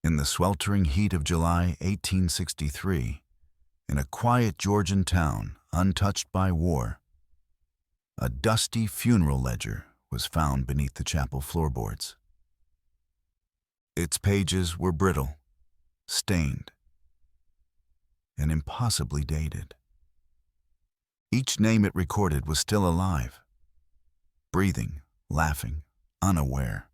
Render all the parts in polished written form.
In the sweltering heat of July 1863, in a quiet Georgian town untouched by war, a dusty funeral ledger was found beneath the chapel floorboards. Its pages were brittle, stained, and impossibly dated. Each name it recorded was still alive, breathing, laughing, unaware.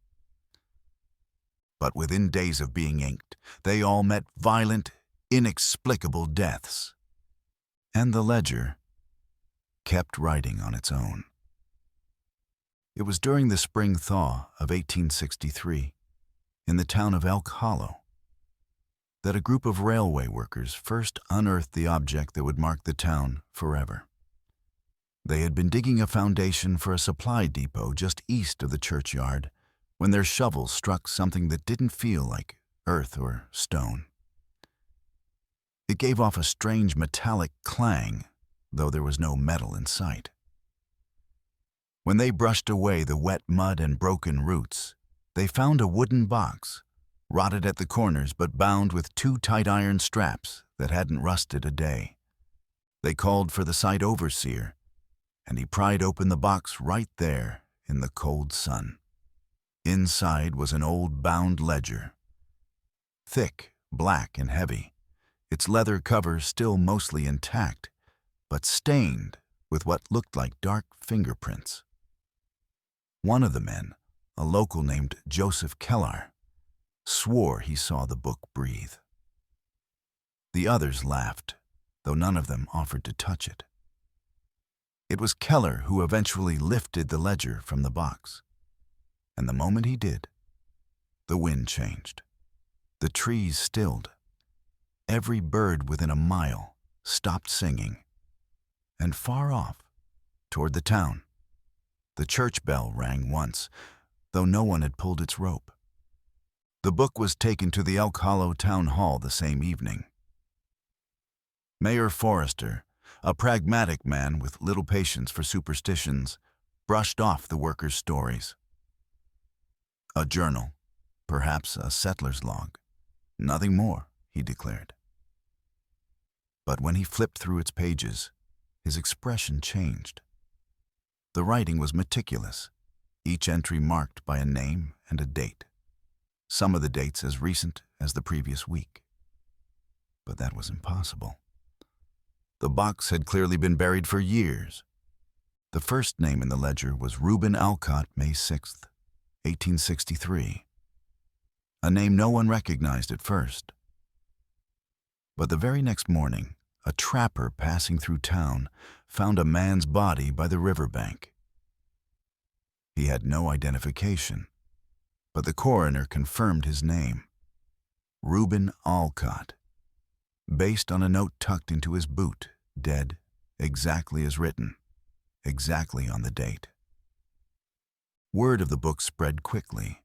But within days of being inked, they all met violent, inexplicable deaths. And the ledger kept writing on its own. It was during the spring thaw of 1863, in the town of Elk Hollow, that a group of railway workers first unearthed the object that would mark the town forever. They had been digging a foundation for a supply depot just east of the churchyard when their shovels struck something that didn't feel like earth or stone. It gave off a strange metallic clang, though there was no metal in sight. When they brushed away the wet mud and broken roots, they found a wooden box, rotted at the corners but bound with two tight iron straps that hadn't rusted a day. They called for the site overseer, and he pried open the box right there in the cold sun. Inside was an old bound ledger, thick, black, and heavy, its leather cover still mostly intact, but stained with what looked like dark fingerprints. One of the men, a local named Joseph Kellar, swore he saw the book breathe. The others laughed, though none of them offered to touch it. It was Keller who eventually lifted the ledger from the box. And the moment he did, the wind changed. The trees stilled. Every bird within a mile stopped singing. And far off, toward the town, the church bell rang once, though no one had pulled its rope. The book was taken to the Elk Hollow Town Hall the same evening. Mayor Forrester, a pragmatic man with little patience for superstitions, brushed off the workers' stories. A journal, perhaps a settler's log. Nothing more, he declared. But when he flipped through its pages, his expression changed. The writing was meticulous, each entry marked by a name and a date, some of the dates as recent as the previous week. But that was impossible. The box had clearly been buried for years. The first name in the ledger was Reuben Alcott, May 6th, 1863, a name no one recognized at first. But the very next morning, a trapper passing through town found a man's body by the riverbank. He had no identification, but the coroner confirmed his name, Reuben Alcott, based on a note tucked into his boot, dead, exactly as written, exactly on the date. Word of the book spread quickly.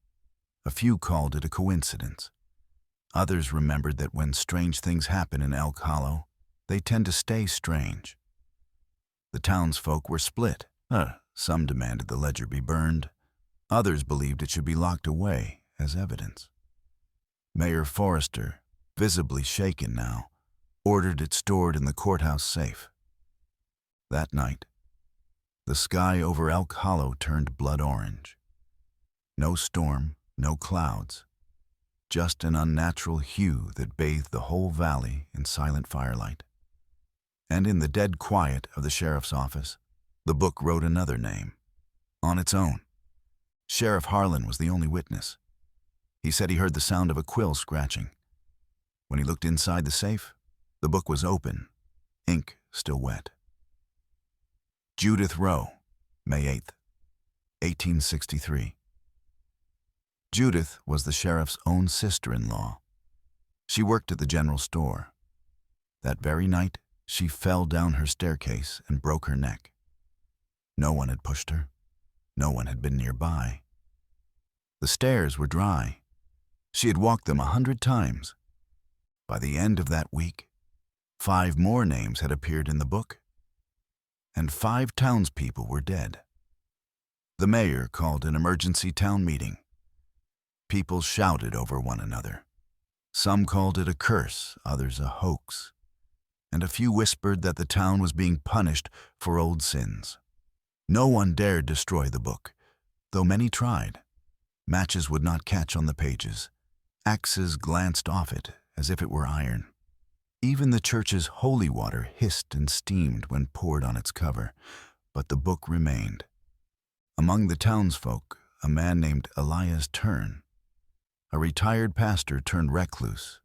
A few called it a coincidence. Others remembered that when strange things happen in Elk Hollow, they tend to stay strange. The townsfolk were split. Some demanded the ledger be burned. Others believed it should be locked away as evidence. Mayor Forrester, visibly shaken now, ordered it stored in the courthouse safe. That night, the sky over Elk Hollow turned blood orange. No storm, no clouds, just an unnatural hue that bathed the whole valley in silent firelight. And in the dead quiet of the sheriff's office, the book wrote another name, on its own. Sheriff Harlan was the only witness. He said he heard the sound of a quill scratching. When he looked inside the safe, the book was open, ink still wet. Judith Rowe, May 8th, 1863. Judith was the sheriff's own sister-in-law. She worked at the general store. That very night, she fell down her staircase and broke her neck. No one had pushed her. No one had been nearby. The stairs were dry. She had walked them 100 times. By the end of that week, 5 more names had appeared in the book, and 5 townspeople were dead. The mayor called an emergency town meeting. People shouted over one another. Some called it a curse, others a hoax, and a few whispered that the town was being punished for old sins. No one dared destroy the book, though many tried. Matches would not catch on the pages. Axes glanced off it as if it were iron. Even the church's holy water hissed and steamed when poured on its cover, but the book remained. Among the townsfolk, a man named Elias Turn, a retired pastor turned recluse,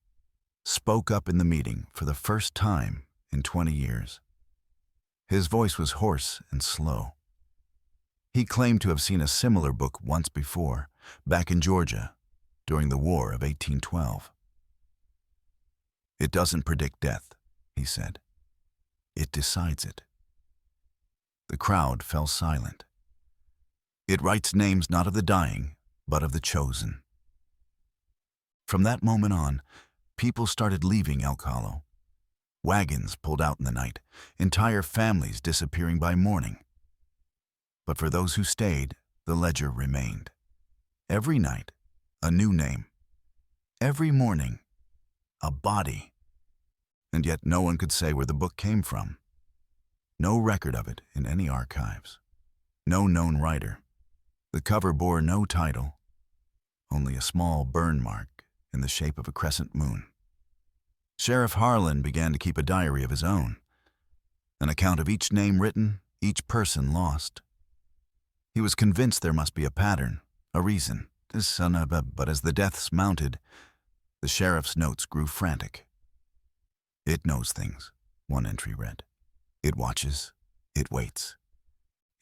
spoke up in the meeting for the first time in 20 years. His voice was hoarse and slow. He claimed to have seen a similar book once before, back in Georgia, during the War of 1812. "It doesn't predict death," he said. "It decides it." The crowd fell silent. "It writes names not of the dying, but of the chosen." From that moment on, people started leaving Elk Hollow. Wagons pulled out in the night, entire families disappearing by morning. But for those who stayed, the ledger remained. Every night, a new name. Every morning, a body. And yet no one could say where the book came from. No record of it in any archives. No known writer. The cover bore no title, only a small burn mark in the shape of a crescent moon. Sheriff Harlan began to keep a diary of his own, an account of each name written, each person lost. He was convinced there must be a pattern, a reason, but as the deaths mounted, the sheriff's notes grew frantic. "It knows things," one entry read. "It watches, it waits."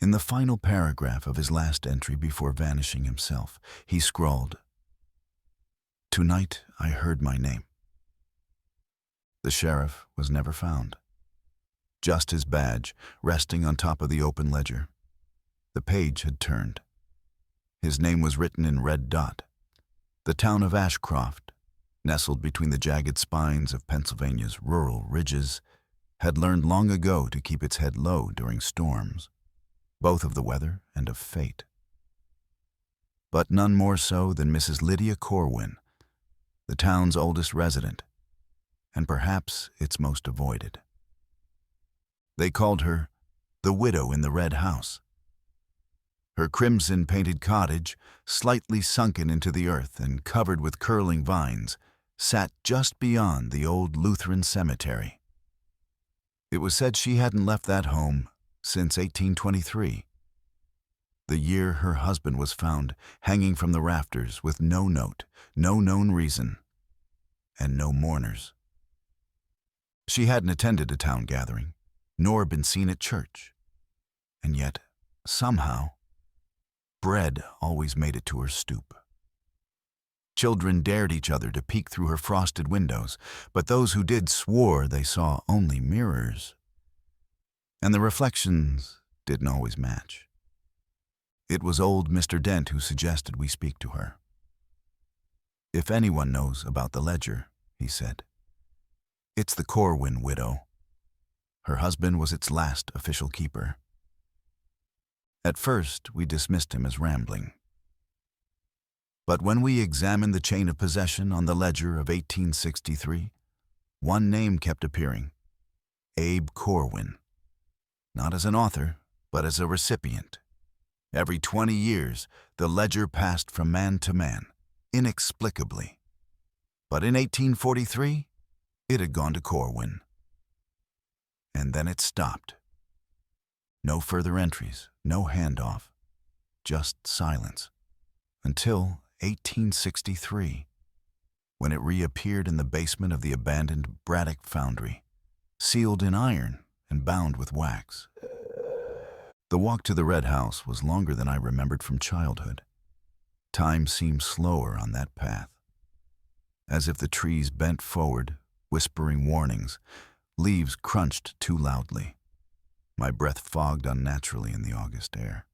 In the final paragraph of his last entry before vanishing himself, he scrawled, "Tonight I heard my name." The sheriff was never found. Just his badge, resting on top of the open ledger. The page had turned. His name was written in red dot. The town of Ashcroft, nestled between the jagged spines of Pennsylvania's rural ridges, had learned long ago to keep its head low during storms, both of the weather and of fate. But none more so than Mrs. Lydia Corwin, the town's oldest resident, and perhaps its most avoided. They called her the widow in the red house. Her crimson-painted cottage, slightly sunken into the earth and covered with curling vines, sat just beyond the old Lutheran cemetery. It was said she hadn't left that home since 1823, the year her husband was found hanging from the rafters with no note, no known reason, and no mourners. She hadn't attended a town gathering, nor been seen at church, and yet, somehow, bread always made it to her stoop. Children dared each other to peek through her frosted windows, but those who did swore they saw only mirrors. And the reflections didn't always match. It was old Mr. Dent who suggested we speak to her. "If anyone knows about the ledger," he said, "it's the Corwin widow. Her husband was its last official keeper." At first, we dismissed him as rambling. But when we examined the chain of possession on the ledger of 1863, one name kept appearing: Abe Corwin. Not as an author, but as a recipient. Every 20 years, the ledger passed from man to man, inexplicably. But in 1843, it had gone to Corwin. And then it stopped. No further entries, no handoff, just silence, until 1863, when it reappeared in the basement of the abandoned Braddock foundry, sealed in iron and bound with wax. The walk to the red house was longer than I remembered from childhood. Time seemed slower on that path, as if the trees bent forward, whispering warnings, leaves crunched too loudly. My breath fogged unnaturally in the August air.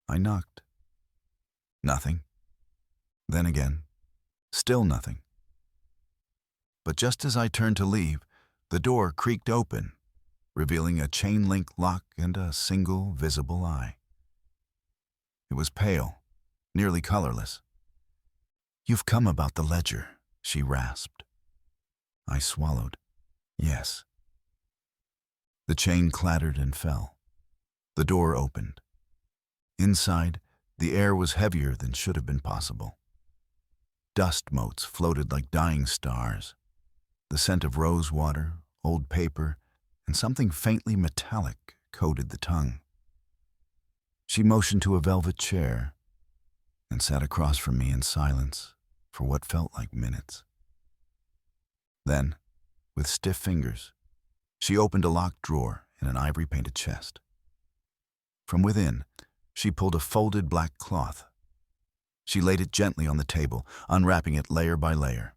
I knocked. Nothing. Then again, still nothing. But just as I turned to leave, the door creaked open, revealing a chain-link lock and a single visible eye. It was pale, nearly colorless. "You've come about the ledger," she rasped. I swallowed. Yes. The chain clattered and fell. The door opened. Inside, the air was heavier than should have been possible. Dust motes floated like dying stars. The scent of rose water, old paper, and something faintly metallic coated the tongue. She motioned to a velvet chair and sat across from me in silence for what felt like minutes. Then, with stiff fingers, she opened a locked drawer in an ivory-painted chest. From within, she pulled a folded black cloth. She laid it gently on the table, unwrapping it layer by layer.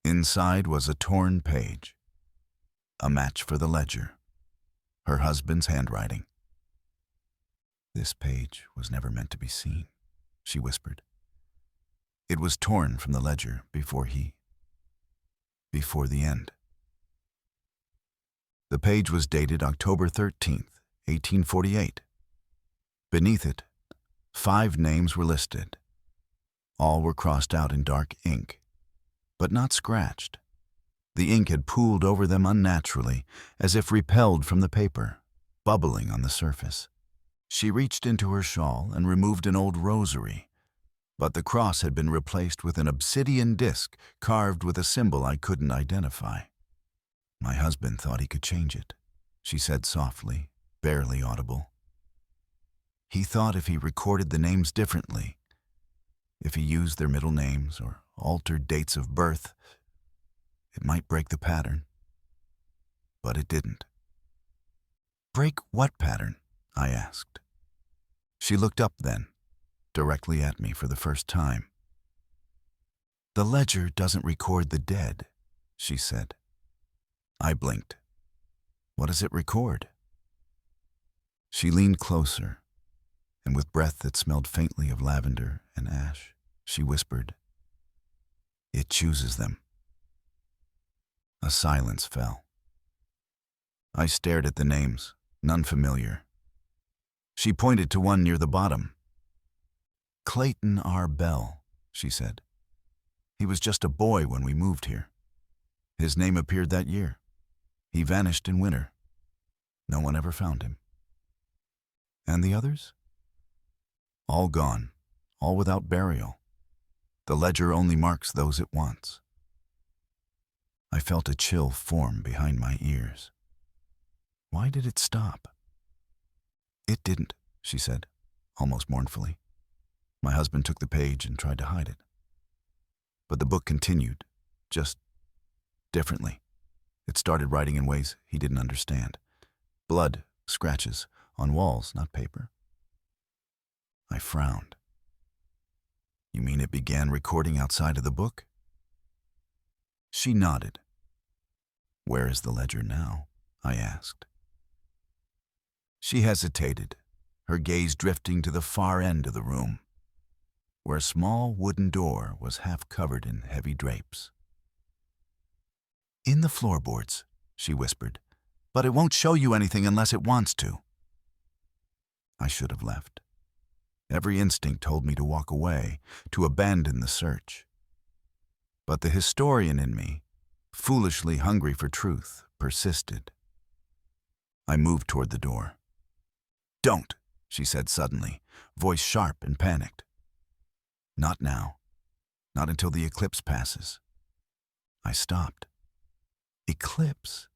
Inside was a torn page, a match for the ledger, her husband's handwriting. This page was never meant to be seen, she whispered. It was torn from the ledger before the end. The page was dated October 13th, 1848. Beneath it, 5 names were listed. All were crossed out in dark ink, but not scratched. The ink had pooled over them unnaturally, as if repelled from the paper, bubbling on the surface. She reached into her shawl and removed an old rosary, but the cross had been replaced with an obsidian disc carved with a symbol I couldn't identify. My husband thought he could change it, she said softly, barely audible. He thought if he recorded the names differently, if he used their middle names or altered dates of birth, it might break the pattern. But it didn't. Break what pattern? I asked. She looked up then, directly at me for the first time. The ledger doesn't record the dead, she said. I blinked. What does it record? She leaned closer, and with breath that smelled faintly of lavender and ash, she whispered, It chooses them. A silence fell. I stared at the names, none familiar. She pointed to one near the bottom. Clayton R. Bell, she said. He was just a boy when we moved here. His name appeared that year. He vanished in winter. No one ever found him. And the others? All gone, all without burial. The ledger only marks those it wants. I felt a chill form behind my ears. Why did it stop? It didn't, she said, almost mournfully. My husband took the page and tried to hide it. But the book continued, just differently. It started writing in ways he didn't understand. Blood, scratches, on walls, not paper. I frowned. You mean it began recording outside of the book? She nodded. Where is the ledger now? I asked. She hesitated, her gaze drifting to the far end of the room, where a small wooden door was half covered in heavy drapes. In the floorboards, she whispered, but it won't show you anything unless it wants to. I should have left. Every instinct told me to walk away, to abandon the search. But the historian in me, foolishly hungry for truth, persisted. I moved toward the door. Don't, she said suddenly, voice sharp and panicked. Not now. Not until the eclipse passes. I stopped. Eclipse?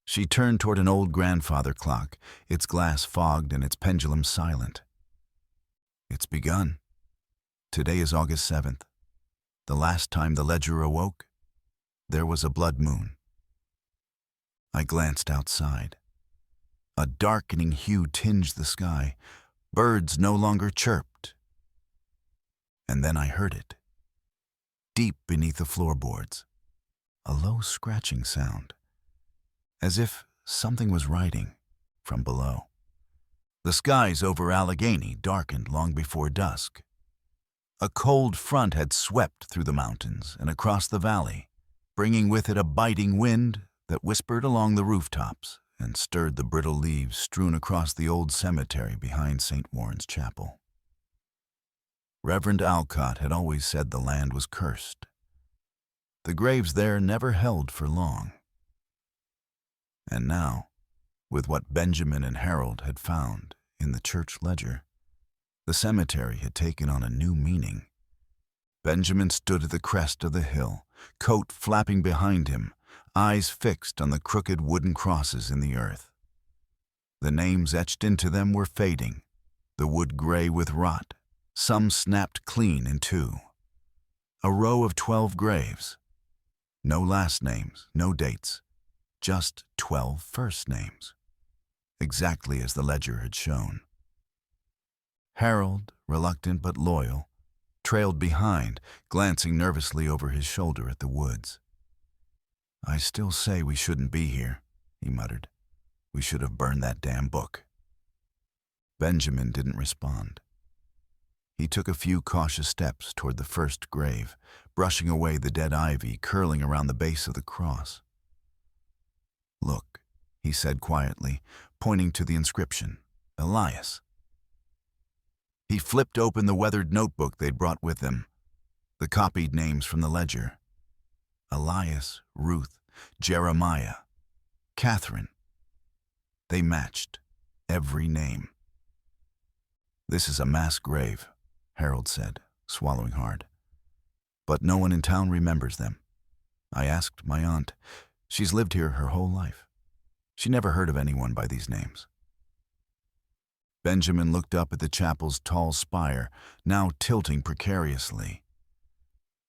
She turned toward an old grandfather clock, its glass fogged and its pendulum silent. It's begun. Today is August 7th. The last time the ledger awoke, there was a blood moon. I glanced outside. A darkening hue tinged the sky. Birds no longer chirped. And then I heard it. Deep beneath the floorboards, a low scratching sound, as if something was writing from below. The skies over Allegheny darkened long before dusk. A cold front had swept through the mountains and across the valley, bringing with it a biting wind that whispered along the rooftops and stirred the brittle leaves strewn across the old cemetery behind St. Warren's Chapel. Reverend Alcott had always said the land was cursed. The graves there never held for long. And now, with what Benjamin and Harold had found in the church ledger, the cemetery had taken on a new meaning. Benjamin stood at the crest of the hill, coat flapping behind him, eyes fixed on the crooked wooden crosses in the earth. The names etched into them were fading, the wood gray with rot, some snapped clean in two. A row of 12 graves. No last names, no dates, just 12 first names, exactly as the ledger had shown. Harold, reluctant but loyal, trailed behind, glancing nervously over his shoulder at the woods. "I still say we shouldn't be here," he muttered. "We should have burned that damn book." Benjamin didn't respond. He took a few cautious steps toward the first grave, brushing away the dead ivy curling around the base of the cross. "Look," he said quietly, pointing to the inscription, "Elias." He flipped open the weathered notebook they'd brought with them, the copied names from the ledger. Elias, Ruth, Jeremiah, Catherine. They matched, every name. "This is a mass grave," Harold said, swallowing hard. "But no one in town remembers them. I asked my aunt. She's lived here her whole life. She never heard of anyone by these names." Benjamin looked up at the chapel's tall spire, now tilting precariously.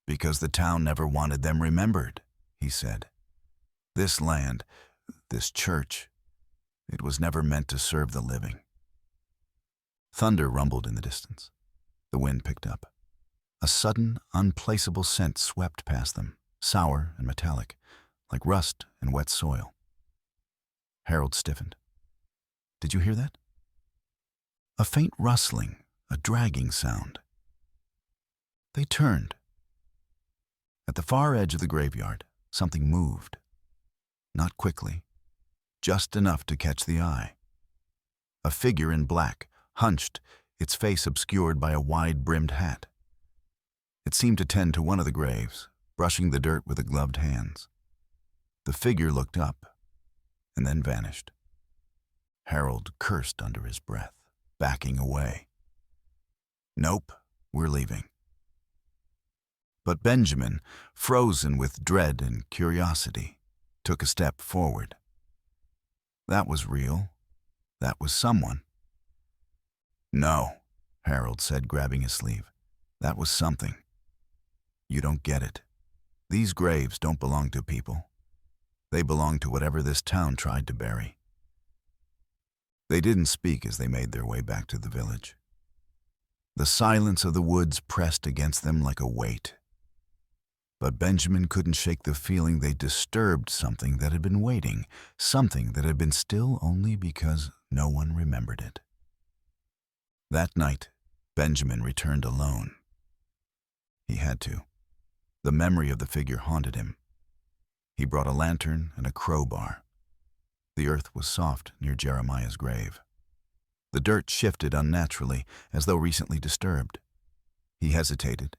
"Because the town never wanted them remembered," he said. "This land, this church, it was never meant to serve the living." Thunder rumbled in the distance. The wind picked up. A sudden, unplaceable scent swept past them, sour and metallic, like rust and wet soil. Harold stiffened. "Did you hear that?" A faint rustling, a dragging sound. They turned. At the far edge of the graveyard, something moved. Not quickly, just enough to catch the eye. A figure in black, hunched, its face obscured by a wide-brimmed hat. It seemed to tend to one of the graves, brushing the dirt with gloved hands. The figure looked up, and then vanished. Harold cursed under his breath, backing away. "Nope, we're leaving." But Benjamin, frozen with dread and curiosity, took a step forward. That was real. That was someone. "No," Harold said, grabbing his sleeve. "That was something. You don't get it. These graves don't belong to people. They belong to whatever this town tried to bury." They didn't speak as they made their way back to the village. The silence of the woods pressed against them like a weight. But Benjamin couldn't shake the feeling they disturbed something that had been waiting, something that had been still only because no one remembered it. That night, Benjamin returned alone. He had to. The memory of the figure haunted him. He brought a lantern and a crowbar. The earth was soft near Jeremiah's grave. The dirt shifted unnaturally, as though recently disturbed. He hesitated,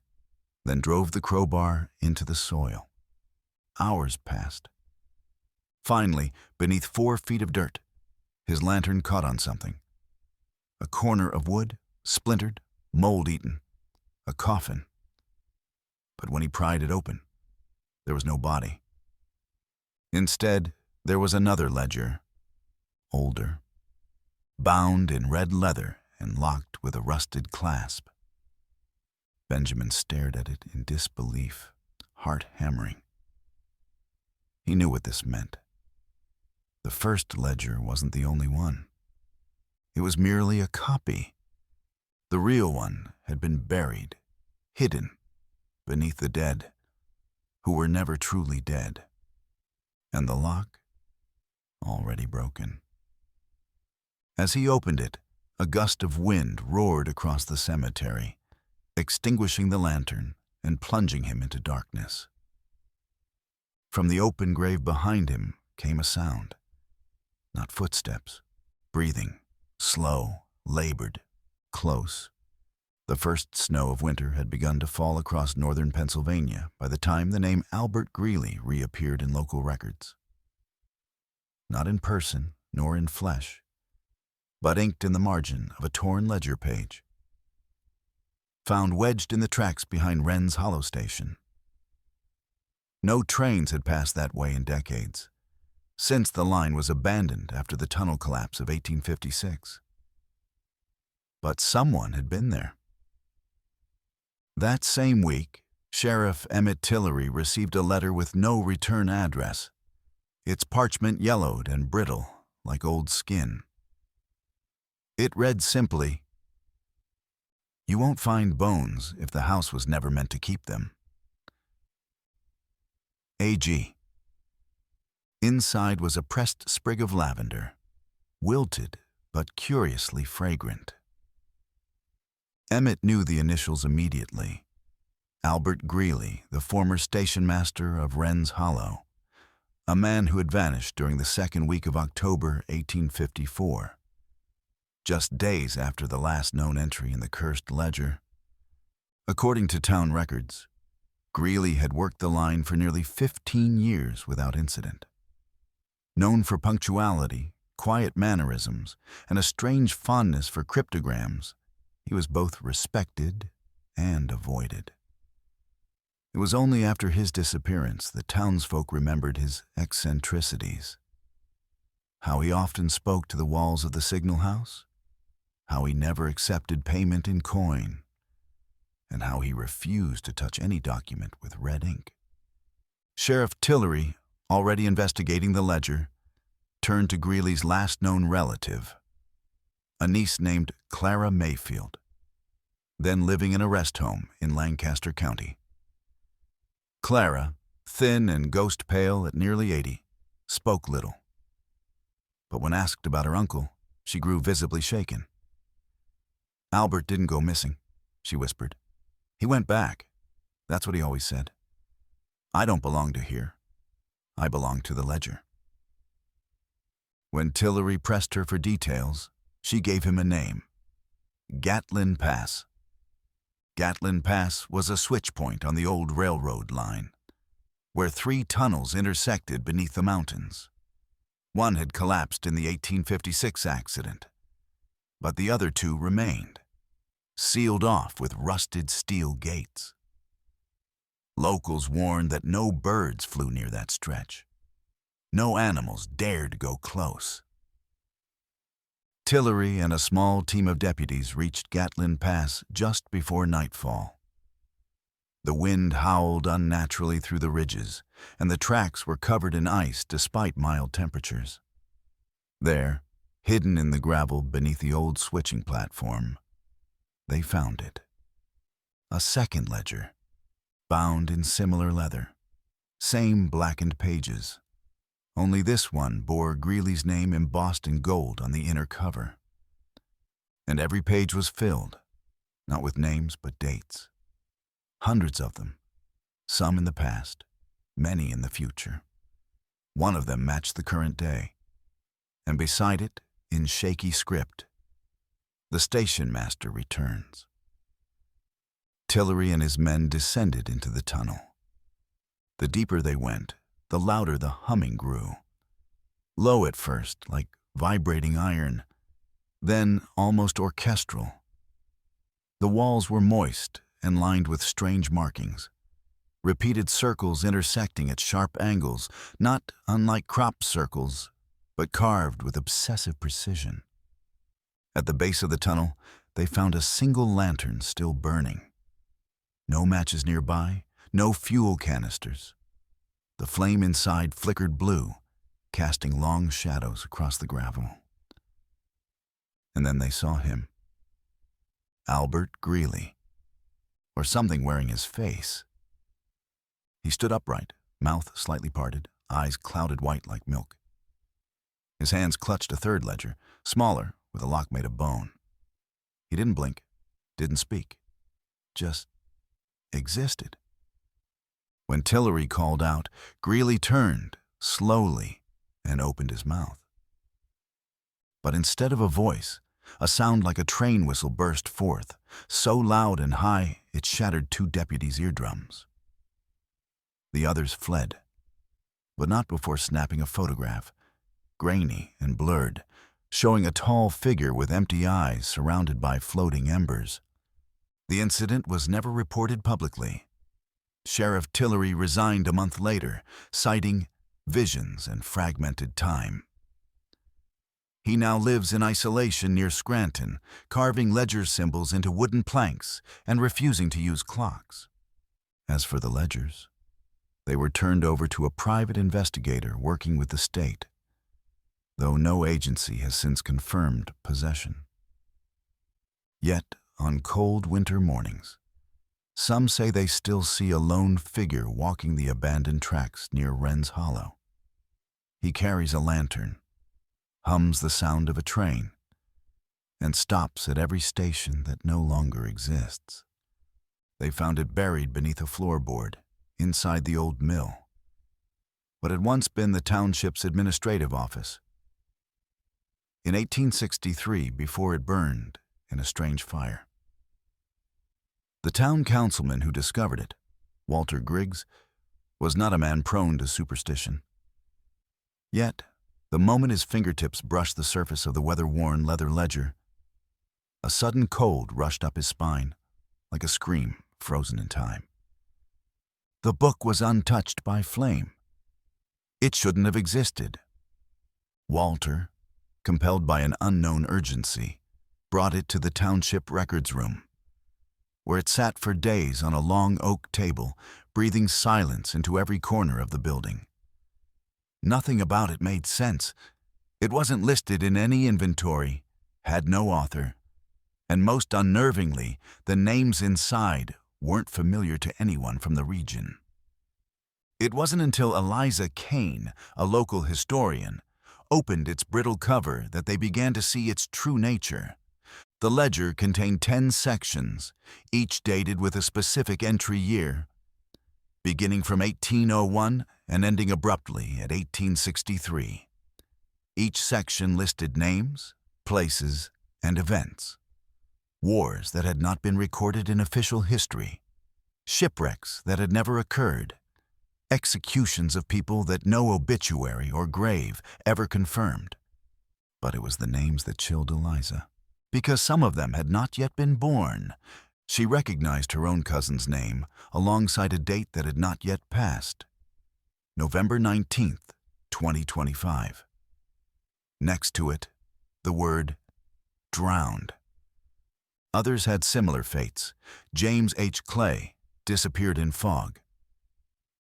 then drove the crowbar into the soil. Hours passed. Finally, beneath 4 feet of dirt, his lantern caught on something. A corner of wood, splintered, mold-eaten. A coffin. But when he pried it open, there was no body. Instead, there was another ledger, older, bound in red leather and locked with a rusted clasp. Benjamin stared at it in disbelief, heart hammering. He knew what this meant. The first ledger wasn't the only one. It was merely a copy. The real one had been buried, hidden, beneath the dead, who were never truly dead. And the lock, already broken. As he opened it, a gust of wind roared across the cemetery, extinguishing the lantern and plunging him into darkness. From the open grave behind him came a sound. Not footsteps, breathing, slow, labored, close. The first snow of winter had begun to fall across northern Pennsylvania by the time the name Albert Greeley reappeared in local records. Not in person, nor in flesh, but inked in the margin of a torn ledger page. Found wedged in the tracks behind Wren's Hollow Station. No trains had passed that way in decades, since the line was abandoned after the tunnel collapse of 1856. But someone had been there. That same week, Sheriff Emmett Tillery received a letter with no return address, its parchment yellowed and brittle like old skin. It read simply, "You won't find bones if the house was never meant to keep them. A.G." Inside was a pressed sprig of lavender, wilted but curiously fragrant. Emmett knew the initials immediately. Albert Greeley, the former station master of Wren's Hollow, a man who had vanished during the second week of October 1854, just days after the last known entry in the cursed ledger. According to town records, Greeley had worked the line for nearly 15 years without incident. Known for punctuality, quiet mannerisms, and a strange fondness for cryptograms, he was both respected and avoided. It was only after his disappearance that townsfolk remembered his eccentricities. How he often spoke to the walls of the signal house, how he never accepted payment in coin, and how he refused to touch any document with red ink. Sheriff Tillery, already investigating the ledger, turned to Greeley's last known relative, a niece named Clara Mayfield, then living in a rest home in Lancaster County. Clara, thin and ghost-pale at nearly 80, spoke little. But when asked about her uncle, she grew visibly shaken. "Albert didn't go missing," she whispered. "He went back. That's what he always said. I don't belong to here. I belong to the ledger." When Tillery pressed her for details, she gave him a name: Gatlin Pass. Gatlin Pass was a switch point on the old railroad line, where 3 tunnels intersected beneath the mountains. One had collapsed in the 1856 accident, but the other 2 remained, sealed off with rusted steel gates. Locals warned that no birds flew near that stretch. No animals dared go close. Tillery and a small team of deputies reached Gatlin Pass just before nightfall. The wind howled unnaturally through the ridges, and the tracks were covered in ice despite mild temperatures. There, hidden in the gravel beneath the old switching platform, they found it. A second ledger, bound in similar leather, same blackened pages. Only this one bore Greeley's name embossed in gold on the inner cover. And every page was filled, not with names but dates. Hundreds of them, some in the past, many in the future. One of them matched the current day, and beside it, in shaky script, "The station master returns." Tillery and his men descended into the tunnel. The deeper they went, the louder the humming grew. Low at first, like vibrating iron, then almost orchestral. The walls were moist and lined with strange markings, repeated circles intersecting at sharp angles, not unlike crop circles, but carved with obsessive precision. At the base of the tunnel, they found a single lantern still burning. No matches nearby, no fuel canisters. The flame inside flickered blue, casting long shadows across the gravel. And then they saw him. Albert Greeley, or something wearing his face. He stood upright, mouth slightly parted, eyes clouded white like milk. His hands clutched a third ledger, smaller, with a lock made of bone. He didn't blink, didn't speak, just existed. When Tillery called out, Greeley turned, slowly, and opened his mouth. But instead of a voice, A sound like a train whistle burst forth, so loud and high it shattered two deputies' eardrums. The others fled, but not before snapping a photograph, grainy and blurred, showing a tall figure with empty eyes surrounded by floating embers. The incident was never reported publicly. Sheriff Tillery resigned a month later, citing visions and fragmented time. He now lives in isolation near Scranton, carving ledger symbols into wooden planks and refusing to use clocks. As for the ledgers, they were turned over to a private investigator working with the state, though no agency has since confirmed possession. Yet, on cold winter mornings, some say they still see a lone figure walking the abandoned tracks near Wren's Hollow. He carries a lantern, hums the sound of a train, and stops at every station that no longer exists. They found it buried beneath a floorboard inside the old mill, what had once been the township's administrative office. In 1863, before it burned in a strange fire. The town councilman who discovered it, Walter Griggs, was not a man prone to superstition. Yet, the moment his fingertips brushed the surface of the weather-worn leather ledger, a sudden cold rushed up his spine, like a scream frozen in time. The book was untouched by flame. It shouldn't have existed. Walter, compelled by an unknown urgency, brought it to the township records room, where it sat for days on a long oak table, breathing silence into every corner of the building. Nothing about it made sense. It wasn't listed in any inventory, had no author, and most unnervingly, the names inside weren't familiar to anyone from the region. It wasn't until Eliza Kane, a local historian, opened its brittle cover that they began to see its true nature. The ledger contained 10 sections, each dated with a specific entry year, beginning from 1801 and ending abruptly at 1863. Each section listed names, places, and events. Wars that had not been recorded in official history, shipwrecks that had never occurred, executions of people that no obituary or grave ever confirmed. But it was the names that chilled Eliza. Because some of them had not yet been born, she recognized her own cousin's name alongside a date that had not yet passed. November 19th, 2025. Next to it, the word drowned. Others had similar fates. James H. Clay disappeared in fog.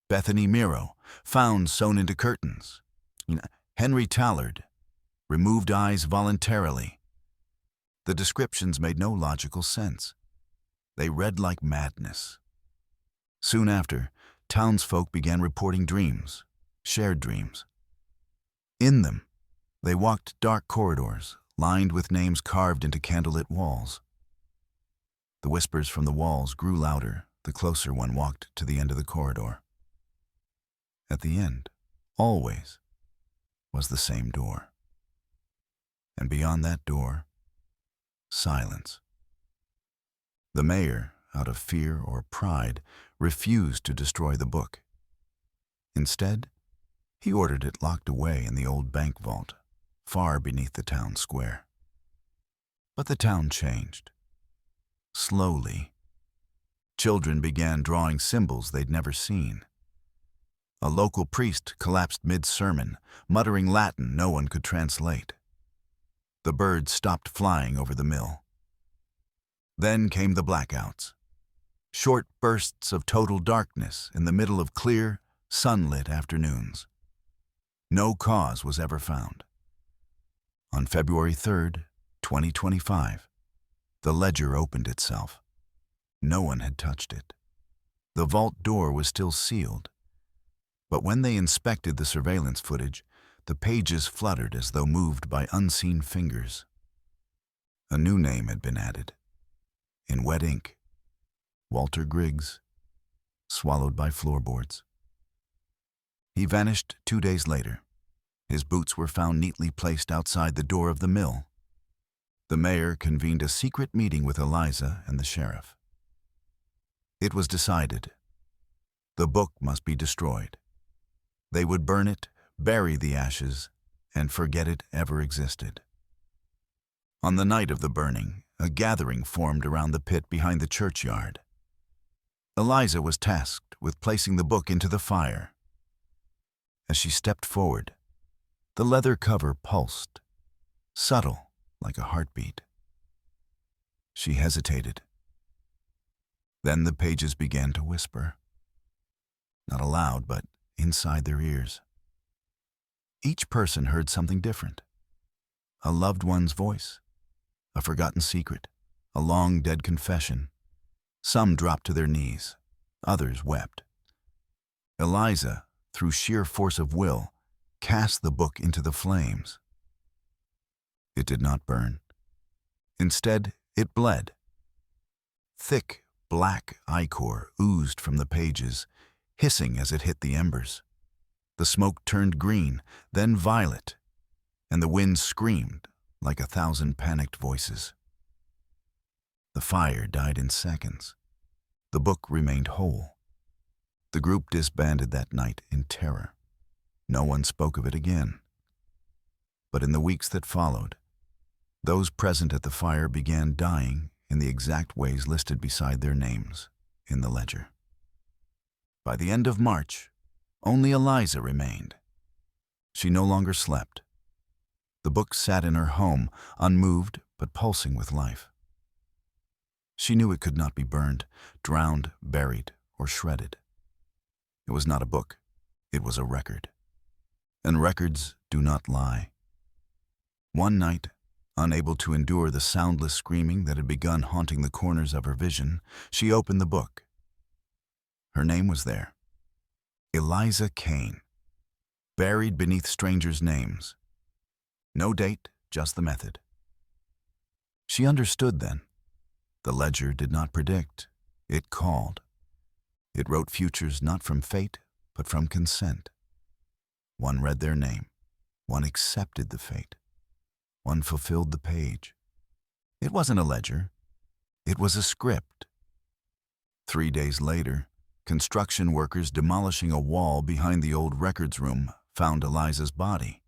Bethany Miro, found sewn into curtains. Henry Tallard, removed eyes voluntarily. The descriptions made no logical sense. They read like madness. Soon after, townsfolk began reporting dreams, shared dreams. In them, they walked dark corridors, lined with names carved into candlelit walls. The whispers from the walls grew louder the closer one walked to the end of the corridor. At the end, always, was the same door. And beyond that door, silence. The mayor, out of fear or pride, refused to destroy the book. Instead, he ordered it locked away in the old bank vault, far beneath the town square. But the town changed. Slowly. Children began drawing symbols they'd never seen. A local priest collapsed mid-sermon, muttering Latin no one could translate. The birds stopped flying over the mill. Then came the blackouts. Short bursts of total darkness in the middle of clear, sunlit afternoons. No cause was ever found. On February 3rd, 2025, the ledger opened itself. No one had touched it. The vault door was still sealed. But when they inspected the surveillance footage, the pages fluttered as though moved by unseen fingers. A new name had been added. In wet ink, Walter Griggs, swallowed by floorboards. He vanished 2 days later. His boots were found neatly placed outside the door of the mill. The mayor convened a secret meeting with Eliza and the sheriff. It was decided. The book must be destroyed. They would burn it, bury the ashes, and forget it ever existed. On the night of the burning, a gathering formed around the pit behind the churchyard. Eliza was tasked with placing the book into the fire. As she stepped forward, the leather cover pulsed, subtle like a heartbeat. She hesitated. Then the pages began to whisper. Not aloud, but inside their ears. Each person heard something different. A loved one's voice, a forgotten secret, a long-dead confession. Some dropped to their knees, others wept. Eliza, through sheer force of will, cast the book into the flames. It did not burn. Instead, it bled. Thick, black ichor oozed from the pages, hissing as it hit the embers. The smoke turned green, then violet, and the wind screamed like 1,000 panicked voices. The fire died in seconds. The book remained whole. The group disbanded that night in terror. No one spoke of it again. But in the weeks that followed, those present at the fire began dying in the exact ways listed beside their names in the ledger. By the end of March, only Eliza remained. She no longer slept. The book sat in her home, unmoved but pulsing with life. She knew it could not be burned, drowned, buried, or shredded. It was not a book. It was a record. And records do not lie. One night, unable to endure the soundless screaming that had begun haunting the corners of her vision, she opened the book. Her name was there. Eliza Kane, buried beneath strangers' names. No date, just the method. She understood then. The ledger did not predict, it called. It wrote futures not from fate, but from consent. One read their name. One accepted the fate. One fulfilled the page. It wasn't a ledger. It was a script. 3 days later, construction workers demolishing a wall behind the old records room found Eliza's body.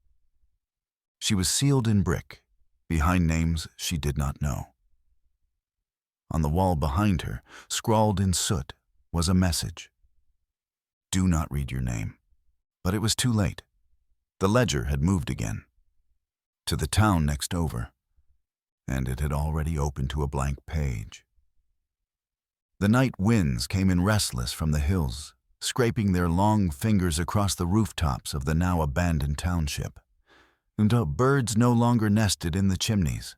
She was sealed in brick, behind names she did not know. On the wall behind her, scrawled in soot, was a message. Do not read your name. But it was too late. The ledger had moved again, to the town next over, and it had already opened to a blank page. The night winds came in restless from the hills, scraping their long fingers across the rooftops of the now abandoned township. And birds no longer nested in the chimneys.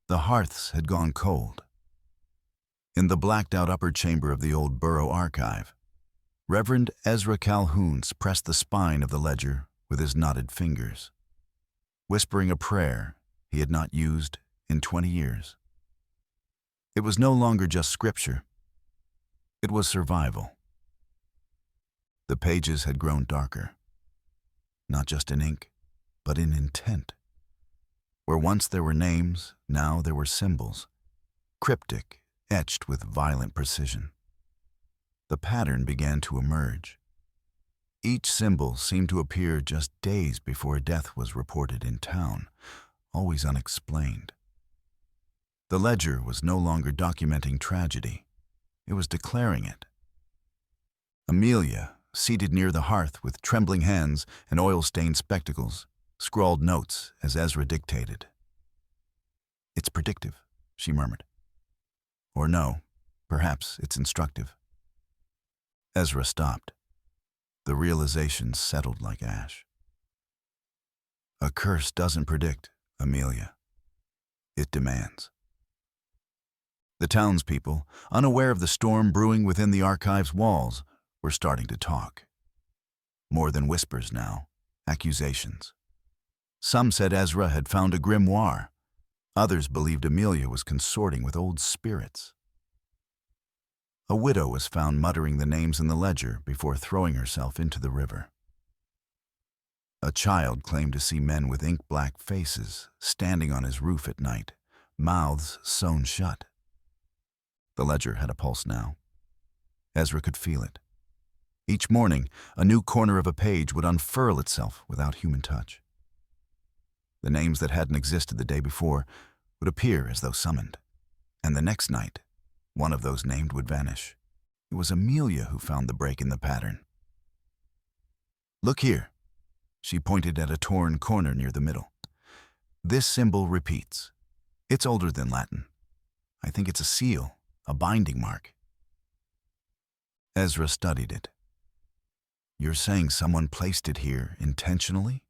The hearths had gone cold. In the blacked-out upper chamber of the old borough archive, Reverend Ezra Calhoun pressed the spine of the ledger with his knotted fingers, whispering a prayer he had not used in 20 years. It was no longer just scripture. It was survival. The pages had grown darker, not just in ink, but in intent. Where once there were names, now there were symbols, cryptic, etched with violent precision. The pattern began to emerge. Each symbol seemed to appear just days before a death was reported in town, always unexplained. The ledger was no longer documenting tragedy. It was declaring it. Amelia, seated near the hearth with trembling hands and oil-stained spectacles, scrawled notes as Ezra dictated. It's predictive, she murmured. Or no, perhaps it's instructive. Ezra stopped. The realization settled like ash. A curse doesn't predict, Amelia. It demands. The townspeople, unaware of the storm brewing within the archive's walls, were starting to talk. More than whispers now, accusations. Some said Ezra had found a grimoire. Others believed Amelia was consorting with old spirits. A widow was found muttering the names in the ledger before throwing herself into the river. A child claimed to see men with ink-black faces standing on his roof at night, mouths sewn shut. The ledger had a pulse now. Ezra could feel it. Each morning, a new corner of a page would unfurl itself without human touch. The names that hadn't existed the day before would appear as though summoned, and the next night, one of those named would vanish. It was Amelia who found the break in the pattern. "Look here." She pointed at a torn corner near the middle. "This symbol repeats. It's older than Latin. I think it's a seal, a binding mark." Ezra studied it. "You're saying someone placed it here intentionally?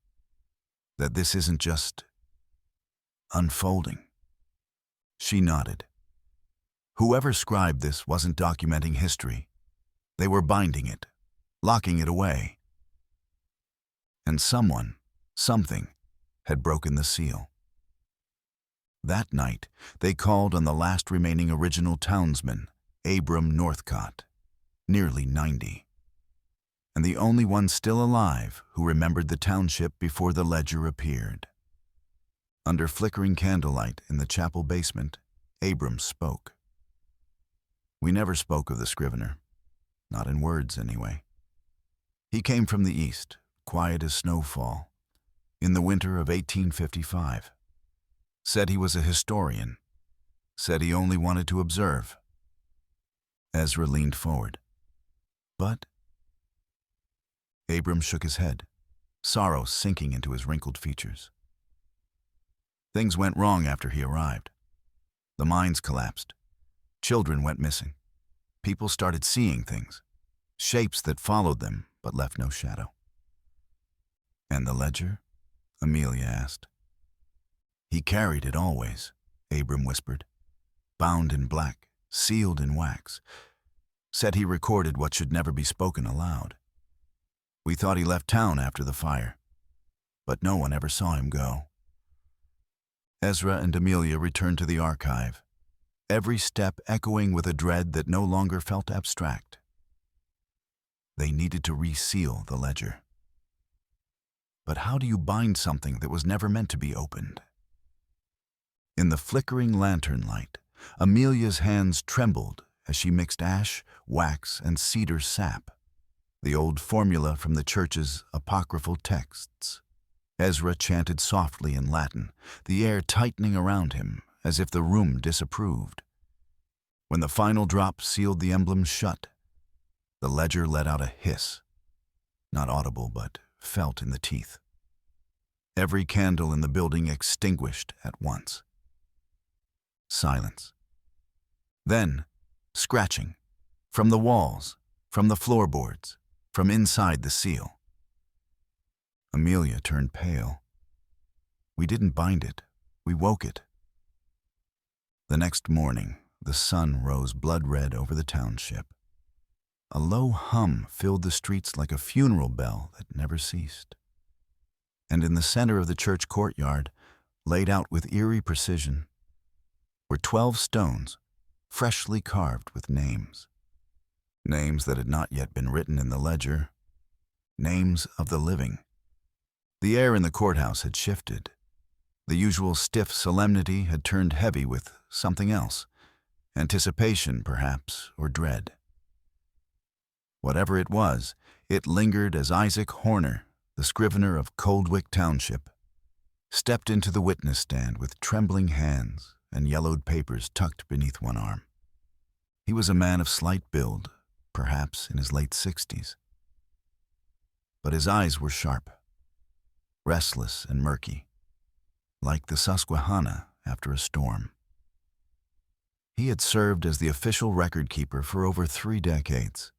That this isn't just unfolding?" She nodded. Whoever scribed this wasn't documenting history. They were binding it, locking it away. And someone, something, had broken the seal. That night, they called on the last remaining original townsman, Abram Northcott, nearly 90, and the only one still alive who remembered the township before the ledger appeared. Under flickering candlelight in the chapel basement, Abram spoke. We never spoke of the scrivener, not in words anyway. He came from the east, quiet as snowfall, in the winter of 1855. Said he was a historian, said he only wanted to observe. Ezra leaned forward. "But?" Abram shook his head, sorrow sinking into his wrinkled features. "Things went wrong after he arrived. The mines collapsed. Children went missing. People started seeing things, shapes that followed them but left no shadow." "And the ledger?" Amelia asked. "He carried it always," Abram whispered. "Bound in black, sealed in wax. Said he recorded what should never be spoken aloud. We thought he left town after the fire, but no one ever saw him go." Ezra and Amelia returned to the archive, every step echoing with a dread that no longer felt abstract. They needed to reseal the ledger. But how do you bind something that was never meant to be opened? In the flickering lantern light, Amelia's hands trembled as she mixed ash, wax, and cedar sap, the old formula from the church's apocryphal texts. Ezra chanted softly in Latin, the air tightening around him as if the room disapproved. When the final drop sealed the emblem shut, the ledger let out a hiss, not audible but felt in the teeth. Every candle in the building extinguished at once. Silence. Then, scratching, from the walls, from the floorboards, from inside the seal. Amelia turned pale. "We didn't bind it, we woke it." The next morning, the sun rose blood-red over the township. A low hum filled the streets like a funeral bell that never ceased. And in the center of the church courtyard, laid out with eerie precision, were 12 stones, freshly carved with names. Names that had not yet been written in the ledger. Names of the living. The air in the courthouse had shifted. The usual stiff solemnity had turned heavy with something else. Anticipation, perhaps, or dread. Whatever it was, it lingered as Isaac Horner, the scrivener of Coldwick Township, stepped into the witness stand with trembling hands and yellowed papers tucked beneath one arm. He was a man of slight build, perhaps in his late 60s. But his eyes were sharp, restless and murky, like the Susquehanna after a storm. He had served as the official record keeper for over 3 decades,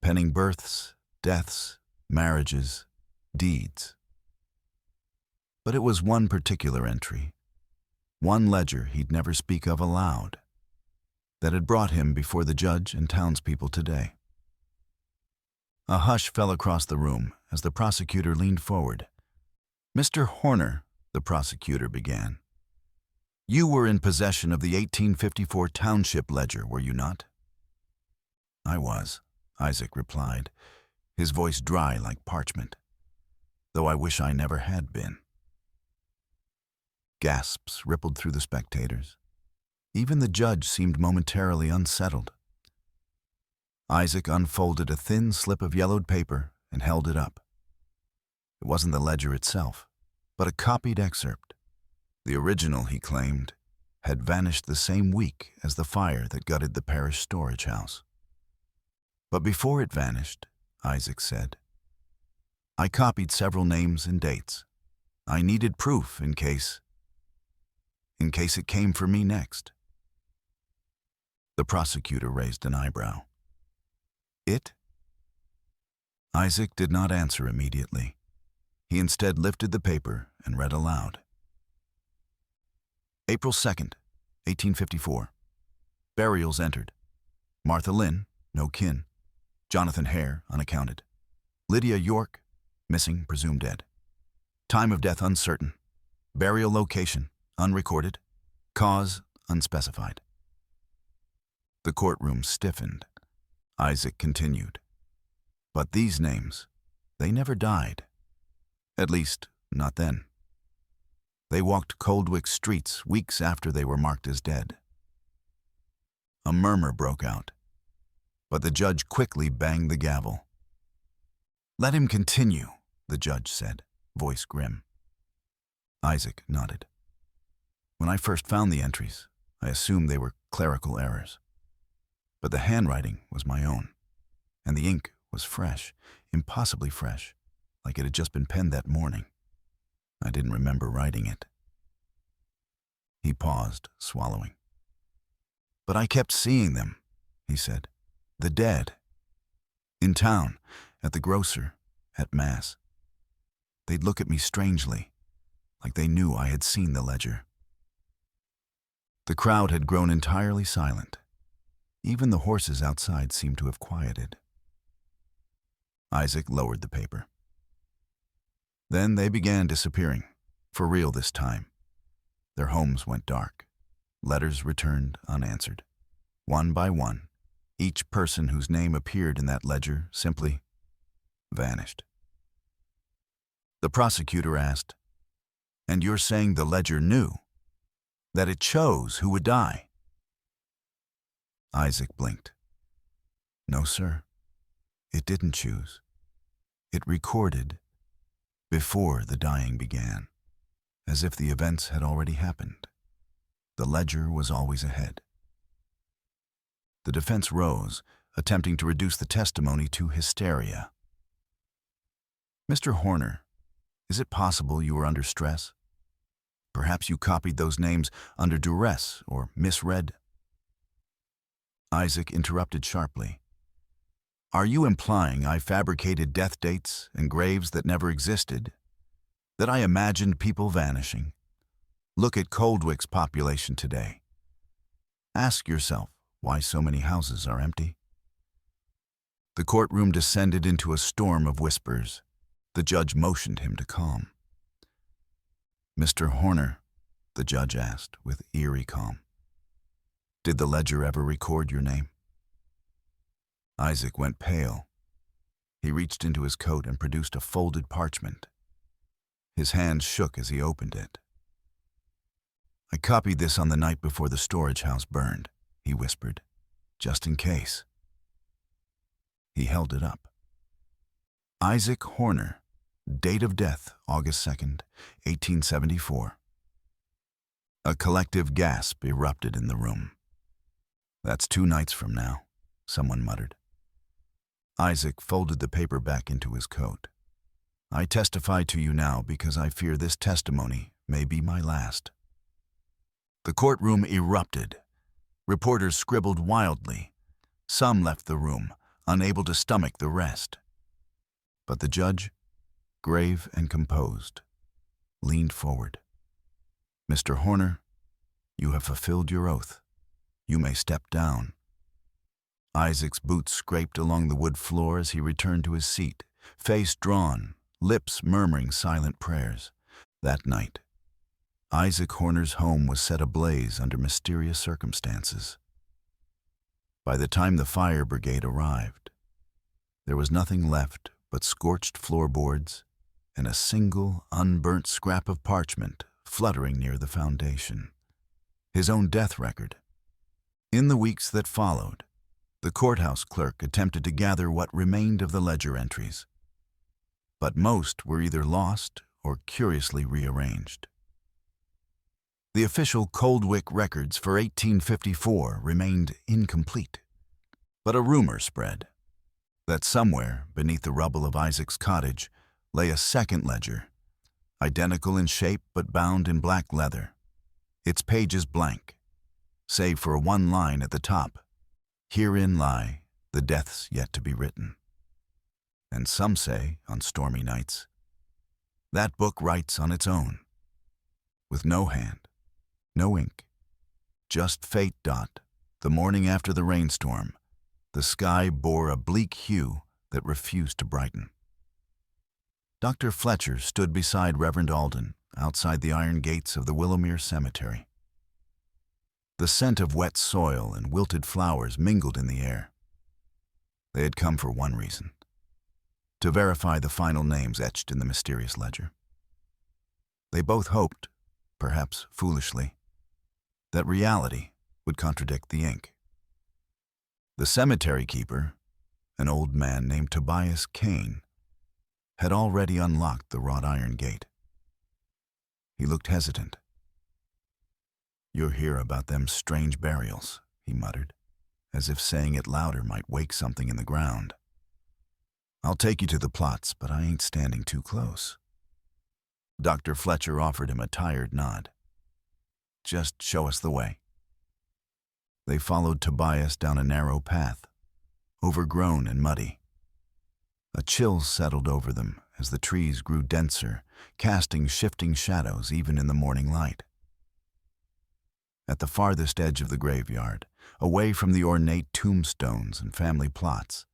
penning births, deaths, marriages, deeds. But it was one particular entry, one ledger he'd never speak of aloud, that had brought him before the judge and townspeople today. A hush fell across the room as the prosecutor leaned forward. "Mr. Horner," the prosecutor began, "you were in possession of the 1854 township ledger, were you not?" "I was," Isaac replied, his voice dry like parchment, "though I wish I never had been." Gasps rippled through the spectators. Even the judge seemed momentarily unsettled. Isaac unfolded a thin slip of yellowed paper and held it up. It wasn't the ledger itself, but a copied excerpt. The original, he claimed, had vanished the same week as the fire that gutted the parish storage house. But before it vanished, Isaac said, I copied several names and dates. I needed proof in case it came for me next. The prosecutor raised an eyebrow. It? Isaac did not answer immediately. He instead lifted the paper and read aloud. April 2nd, 1854. Burials entered. Martha Lynn, no kin. Jonathan Hare, unaccounted. Lydia York, missing, presumed dead. Time of death uncertain. Burial location, unrecorded. Cause, unspecified. The courtroom stiffened. Isaac continued. But these names, they never died. At least, not then. They walked Coldwick streets weeks after they were marked as dead. A murmur broke out, but the judge quickly banged the gavel. Let him continue, the judge said, voice grim. Isaac nodded. When I first found the entries, I assumed they were clerical errors. But the handwriting was my own, and the ink was fresh, impossibly fresh, like it had just been penned that morning. I didn't remember writing it. He paused, swallowing. But I kept seeing them, he said. The dead. In town, at the grocer, at Mass. They'd look at me strangely, like they knew I had seen the ledger. The crowd had grown entirely silent. Even the horses outside seemed to have quieted. Isaac lowered the paper. Then they began disappearing, for real this time. Their homes went dark. Letters returned unanswered. One by one, each person whose name appeared in that ledger simply vanished. The prosecutor asked, And you're saying the ledger knew? That it chose who would die? Isaac blinked. No, sir. It didn't choose. It recorded before the dying began, as if the events had already happened. The ledger was always ahead. The defense rose, attempting to reduce the testimony to hysteria. Mr. Horner, is it possible you were under stress? Perhaps you copied those names under duress or misread? Isaac interrupted sharply. Are you implying I fabricated death dates and graves that never existed? That I imagined people vanishing? Look at Coldwick's population today. Ask yourself why so many houses are empty. The courtroom descended into a storm of whispers. The judge motioned him to calm. Mr. Horner, the judge asked with eerie calm, did the ledger ever record your name? Isaac went pale. He reached into his coat and produced a folded parchment. His hand shook as he opened it. I copied this on the night before the storage house burned, he whispered, just in case. He held it up. Isaac Horner, date of death, August 2nd, 1874. A collective gasp erupted in the room. That's 2 nights from now, someone muttered. Isaac folded the paper back into his coat. I testify to you now because I fear this testimony may be my last. The courtroom erupted. Reporters scribbled wildly. Some left the room, unable to stomach the rest. But the judge, grave and composed, leaned forward. Mr. Horner, you have fulfilled your oath. You may step down. Isaac's boots scraped along the wood floor as he returned to his seat, face drawn, lips murmuring silent prayers. That night, Isaac Horner's home was set ablaze under mysterious circumstances. By the time the fire brigade arrived, there was nothing left but scorched floorboards and a single unburnt scrap of parchment fluttering near the foundation. His own death record. In the weeks that followed, the courthouse clerk attempted to gather what remained of the ledger entries, but most were either lost or curiously rearranged. The official Coldwick records for 1854 remained incomplete, but a rumor spread that somewhere beneath the rubble of Isaac's cottage lay a second ledger, identical in shape but bound in black leather, its pages blank, save for one line at the top: "Herein lie the deaths yet to be written." And some say, on stormy nights, that book writes on its own, with no hand, no ink, just fate. The morning after the rainstorm, the sky bore a bleak hue that refused to brighten. Dr. Fletcher stood beside Reverend Alden outside the iron gates of the Willowmere Cemetery. The scent of wet soil and wilted flowers mingled in the air. They had come for one reason: to verify the final names etched in the mysterious ledger. They both hoped, perhaps foolishly, that reality would contradict the ink. The cemetery keeper, an old man named Tobias Kane, had already unlocked the wrought iron gate. He looked hesitant. "You're here about them strange burials," he muttered, as if saying it louder might wake something in the ground. "I'll take you to the plots, but I ain't standing too close." Dr. Fletcher offered him a tired nod. "Just show us the way." They followed Tobias down a narrow path, overgrown and muddy. A chill settled over them as the trees grew denser, casting shifting shadows even in the morning light. At the farthest edge of the graveyard, away from the ornate tombstones and family plots,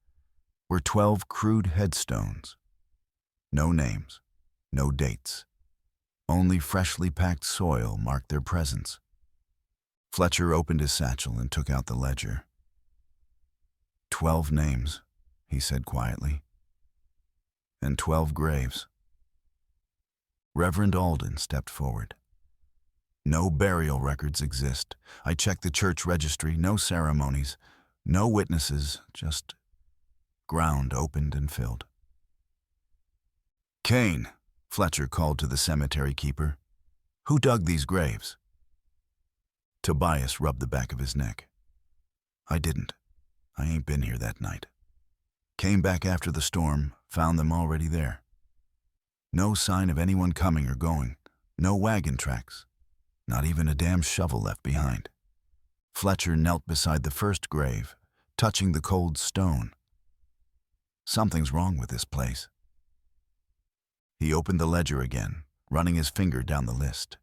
were 12 crude headstones. No names, no dates. Only freshly packed soil marked their presence. Fletcher opened his satchel and took out the ledger. 12 names, he said quietly, and 12 graves. Reverend Alden stepped forward. "No burial records exist. I checked the church registry, no ceremonies, no witnesses, just ground opened and filled." "Kane," Fletcher called to the cemetery keeper, "who dug these graves?" Tobias rubbed the back of his neck. "I didn't. I ain't been here that night. Came back after the storm, found them already there. No sign of anyone coming or going, no wagon tracks, not even a damn shovel left behind." Fletcher knelt beside the first grave, touching the cold stone. "Something's wrong with this place." He opened the ledger again, running his finger down the list.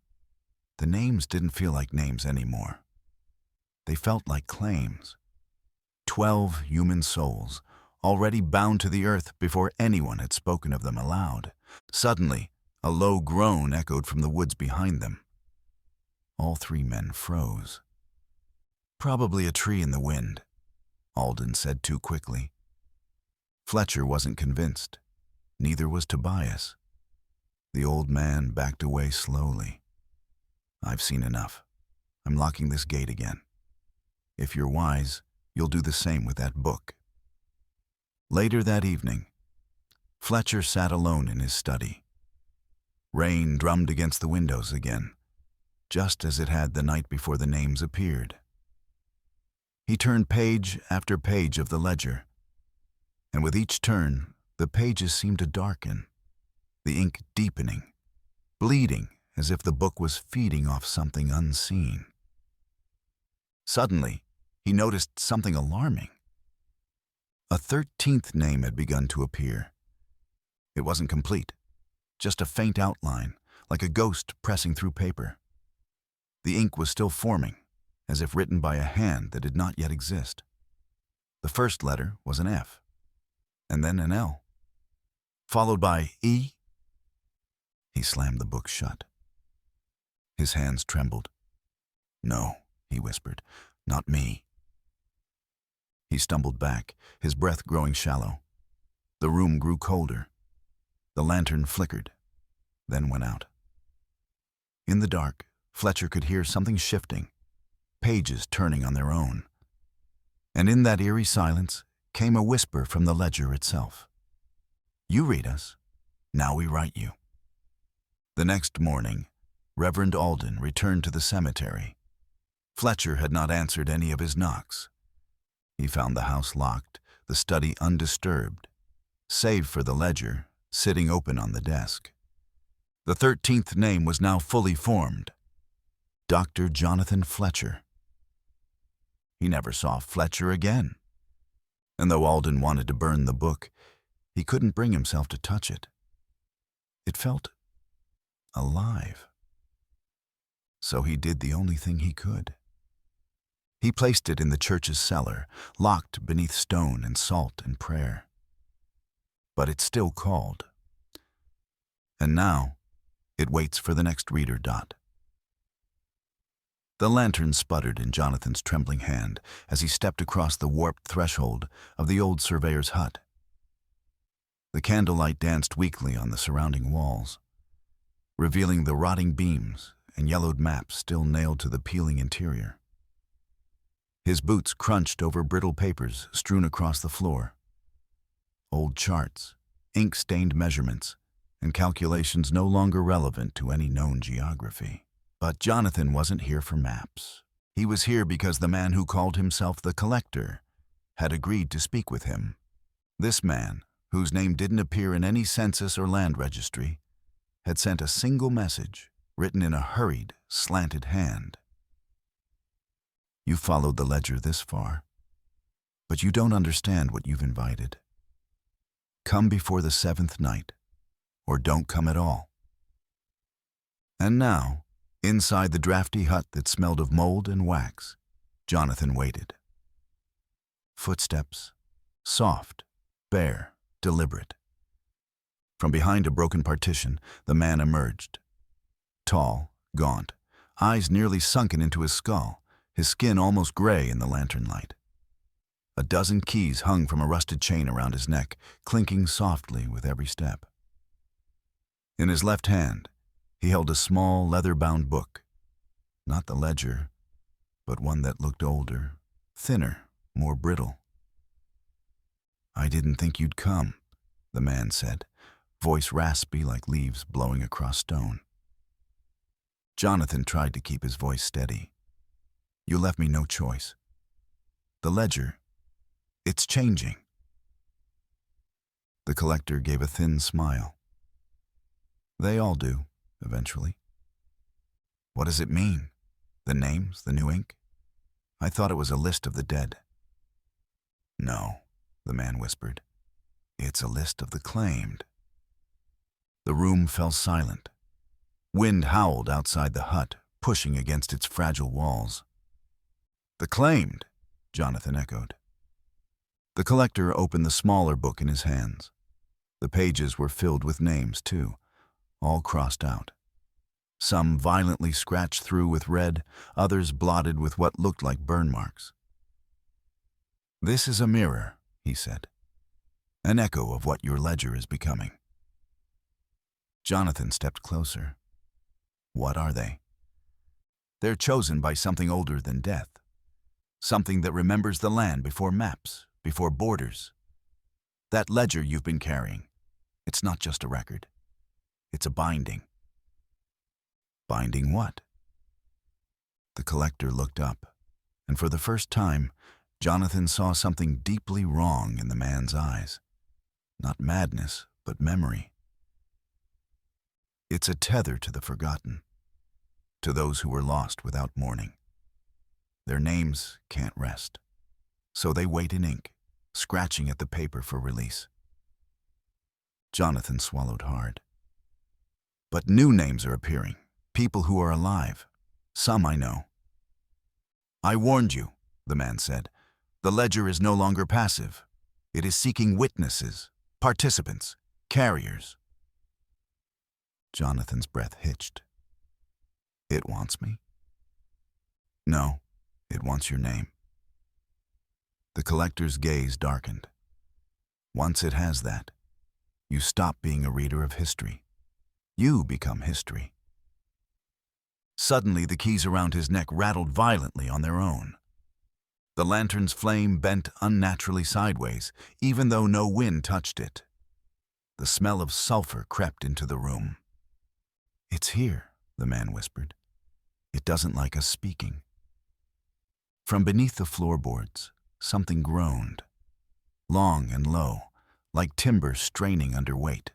The names didn't feel like names anymore. They felt like claims. 12 human souls, already bound to the earth before anyone had spoken of them aloud. Suddenly, a low groan echoed from the woods behind them. All 3 men froze. "Probably a tree in the wind," Alden said too quickly. Fletcher wasn't convinced. Neither was Tobias. The old man backed away slowly. "I've seen enough. I'm locking this gate again. If you're wise, you'll do the same with that book." Later that evening, Fletcher sat alone in his study. Rain drummed against the windows again, just as it had the night before the names appeared. He turned page after page of the ledger, and with each turn, the pages seemed to darken, the ink deepening, bleeding as if the book was feeding off something unseen. Suddenly, he noticed something alarming. A 13th name had begun to appear. It wasn't complete, just a faint outline, like a ghost pressing through paper. The ink was still forming, as if written by a hand that did not yet exist. The first letter was an F, and then an L, followed by E. He slammed the book shut. His hands trembled. "No," he whispered, "not me." He stumbled back, his breath growing shallow. The room grew colder. The lantern flickered, then went out. In the dark, Fletcher could hear something shifting, pages turning on their own. And in that eerie silence came a whisper from the ledger itself. "You read us, now we write you." The next morning, Reverend Alden returned to the cemetery. Fletcher had not answered any of his knocks. He found the house locked, the study undisturbed, save for the ledger sitting open on the desk. The 13th name was now fully formed: Dr. Jonathan Fletcher. He never saw Fletcher again. And though Alden wanted to burn the book, he couldn't bring himself to touch it. It felt alive. So he did the only thing he could. He placed it in the church's cellar, locked beneath stone and salt and prayer. But it still called. And now, it waits for the next reader. The lantern sputtered in Jonathan's trembling hand as he stepped across the warped threshold of the old surveyor's hut. The candlelight danced weakly on the surrounding walls, revealing the rotting beams and yellowed maps still nailed to the peeling interior. His boots crunched over brittle papers strewn across the floor. Old charts, ink-stained measurements, and calculations no longer relevant to any known geography. But Jonathan wasn't here for maps. He was here because the man who called himself the Collector had agreed to speak with him. This man, whose name didn't appear in any census or land registry, had sent a single message, written in a hurried, slanted hand. "You followed the ledger this far, but you don't understand what you've invited. Come before the 7th night, or don't come at all." And now, inside the drafty hut that smelled of mold and wax, Jonathan waited. Footsteps, soft, bare, deliberate. From behind a broken partition, the man emerged. Tall, gaunt, eyes nearly sunken into his skull, his skin almost gray in the lantern light. A dozen keys hung from a rusted chain around his neck, clinking softly with every step. In his left hand, he held a small leather-bound book. Not the ledger, but one that looked older, thinner, more brittle. "I didn't think you'd come," the man said, voice raspy like leaves blowing across stone. Jonathan tried to keep his voice steady. "You left me no choice. The ledger, it's changing." The Collector gave a thin smile. "They all do, eventually." "What does it mean? The names, the new ink? I thought it was a list of the dead." "No," the man whispered. "It's a list of the claimed." The room fell silent. Wind howled outside the hut, pushing against its fragile walls. "The claimed," Jonathan echoed. The Collector opened the smaller book in his hands. The pages were filled with names, too, all crossed out. Some violently scratched through with red, others blotted with what looked like burn marks. "This is a mirror," he said. "An echo of what your ledger is becoming." Jonathan stepped closer. "What are they?" "They're chosen by something older than death. Something that remembers the land before maps, before borders. That ledger you've been carrying, it's not just a record. It's a binding." "Binding what?" The Collector looked up, and for the first time, Jonathan saw something deeply wrong in the man's eyes. Not madness, but memory. "It's a tether to the forgotten, to those who were lost without mourning. Their names can't rest, so they wait in ink, scratching at the paper for release." Jonathan swallowed hard. "But new names are appearing, people who are alive. Some I know." "I warned you," the man said. "The ledger is no longer passive. It is seeking witnesses, participants, carriers." Jonathan's breath hitched. "It wants me?" "No, it wants your name." The Collector's gaze darkened. "Once it has that, you stop being a reader of history. You become history." Suddenly, the keys around his neck rattled violently on their own. The lantern's flame bent unnaturally sideways, even though no wind touched it. The smell of sulfur crept into the room. "It's here," the man whispered. "It doesn't like us speaking." From beneath the floorboards, something groaned, long and low, like timber straining under weight.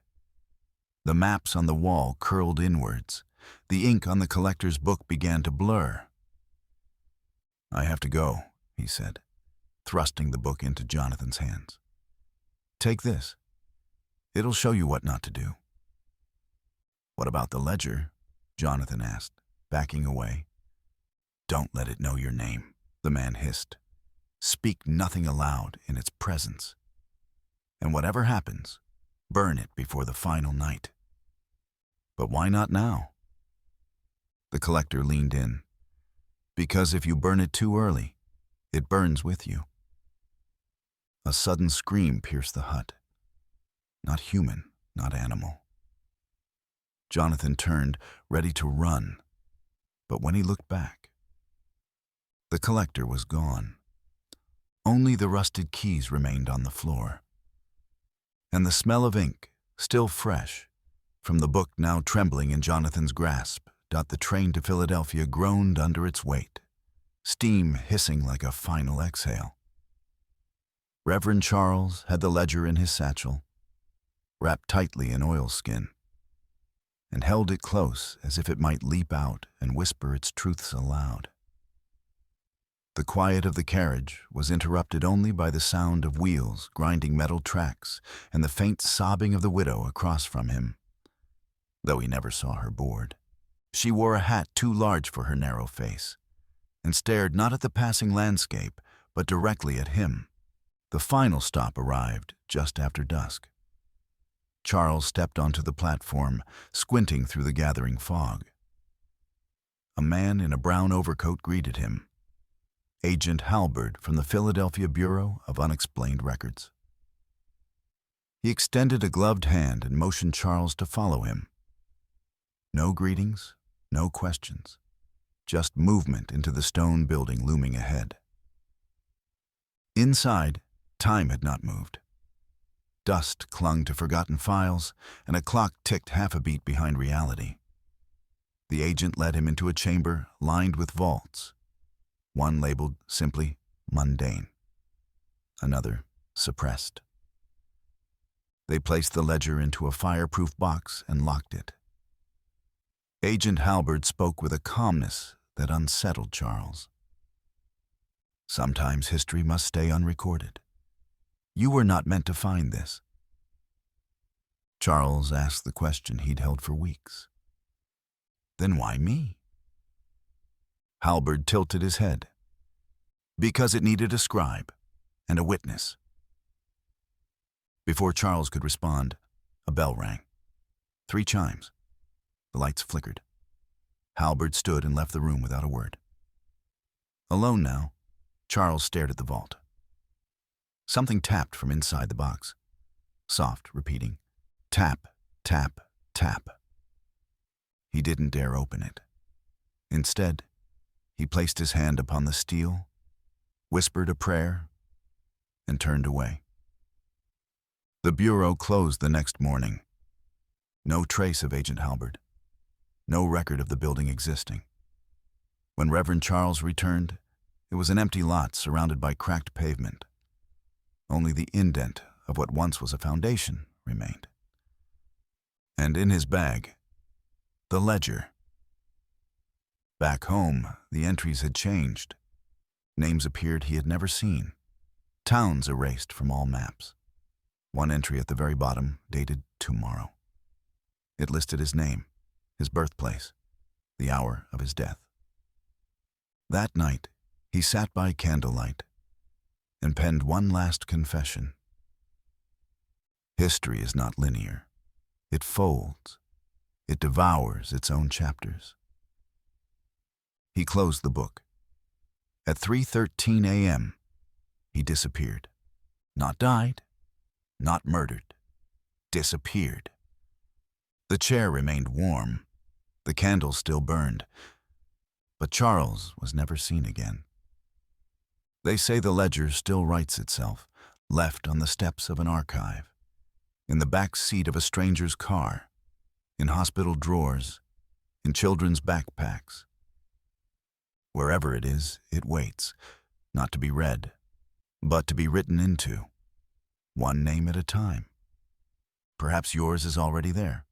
The maps on the wall curled inwards. The ink on the collector's book began to blur. "I have to go," he said, thrusting the book into Jonathan's hands. "Take this. It'll show you what not to do." "What about the ledger?" Jonathan asked, backing away. "Don't let it know your name," the man hissed. "Speak nothing aloud in its presence. And whatever happens, burn it before the final night." "But why not now?" The collector leaned in. "Because if you burn it too early, it burns with you." A sudden scream pierced the hut. Not human, not animal. Jonathan turned, ready to run, but when he looked back, the collector was gone. Only the rusted keys remained on the floor. And the smell of ink, still fresh, from the book now trembling in Jonathan's grasp, the train to Philadelphia groaned under its weight, steam hissing like a final exhale. Reverend Charles had the ledger in his satchel, wrapped tightly in oilskin, and held it close as if it might leap out and whisper its truths aloud. The quiet of the carriage was interrupted only by the sound of wheels grinding metal tracks and the faint sobbing of the widow across from him, though he never saw her board. She wore a hat too large for her narrow face, and stared not at the passing landscape, but directly at him. The final stop arrived just after dusk. Charles stepped onto the platform, squinting through the gathering fog. A man in a brown overcoat greeted him. Agent Halberd from the Philadelphia Bureau of Unexplained Records. He extended a gloved hand and motioned Charles to follow him. No greetings, no questions, just movement into the stone building looming ahead. Inside, time had not moved. Dust clung to forgotten files, and a clock ticked half a beat behind reality. The agent led him into a chamber lined with vaults, one labeled simply mundane, another suppressed. They placed the ledger into a fireproof box and locked it. Agent Halberd spoke with a calmness that unsettled Charles. "Sometimes history must stay unrecorded. You were not meant to find this." Charles asked the question he'd held for weeks. "Then why me?" Halberd tilted his head. "Because it needed a scribe and a witness." Before Charles could respond, a bell rang. 3 chimes. The lights flickered. Halberd stood and left the room without a word. Alone now, Charles stared at the vault. Something tapped from inside the box. Soft, repeating, tap, tap, tap. He didn't dare open it. Instead, he placed his hand upon the steel, whispered a prayer, and turned away. The bureau closed the next morning. No trace of Agent Halberd. No record of the building existing. When Reverend Charles returned, it was an empty lot surrounded by cracked pavement. Only the indent of what once was a foundation remained. And in his bag, the ledger. Back home, the entries had changed. Names appeared he had never seen. Towns erased from all maps. One entry at the very bottom, dated tomorrow. It listed his name, his birthplace, the hour of his death. That night, he sat by candlelight and penned one last confession. History is not linear. It folds. It devours its own chapters. He closed the book. At 3:13 a.m., he disappeared. Not died, not murdered. Disappeared. The chair remained warm. The candle still burned, But Charles was never seen again. They say the ledger still writes itself, left on the steps of an archive, in the back seat of a stranger's car, in hospital drawers, in children's backpacks. Wherever it is, it waits, not to be read, but to be written into, one name at a time. Perhaps yours is already there.